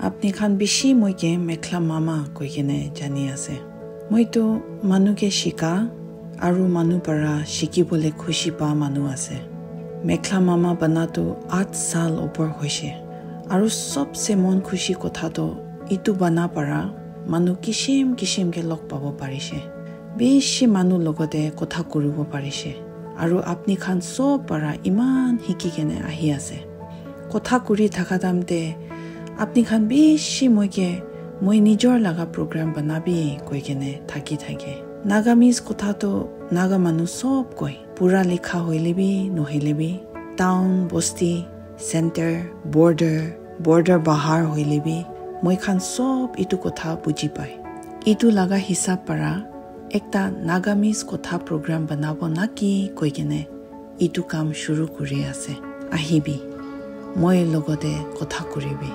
আপনি খান বেশি মইকে মেখলা মামা কই কেনে জানি আছে মইতো মানুকে শিকা আৰু মানুহ পৰা শিকিবলে খুশি পা মানুহ আছে মেখলা মামা বানাতো 8 সাল ওপৰ হৈছে আৰু সবচে মন খুশি কথাটো ইটো বানা পৰা মানুহ কিসিম কে লগ পাব পাৰিছে বেছি মানুহ লগতে কথা কৰিব পাৰিছে আৰু আপনি খান সব পৰা ইমান হিকি কেনে আহি আছে কথা কৰি থাকা দামতে আপনি খান বেছি মই নিজৰ লাগা প্ৰগ্ৰাম বনাবি কৈ কেনে থাকি থাকে নাগামিজ কথাটো নাগা মানুহ সব কয় পুৰা লিখা হইলেবি নহইলেবি টাউন বস্তি সেন্টাৰ বৰ্ডাৰ বাহাৰ হইলেবি মই খান সব ইটো কথা বুজি পাই ইটো লাগা হিসাব পৰা একটা নাগামিজ কথা প্ৰগ্ৰাম বনাব নাকি কৈ কেনে ইটো কাম শুৰু কৰি আছে আহিবি মই লগতে কথা কৰিবি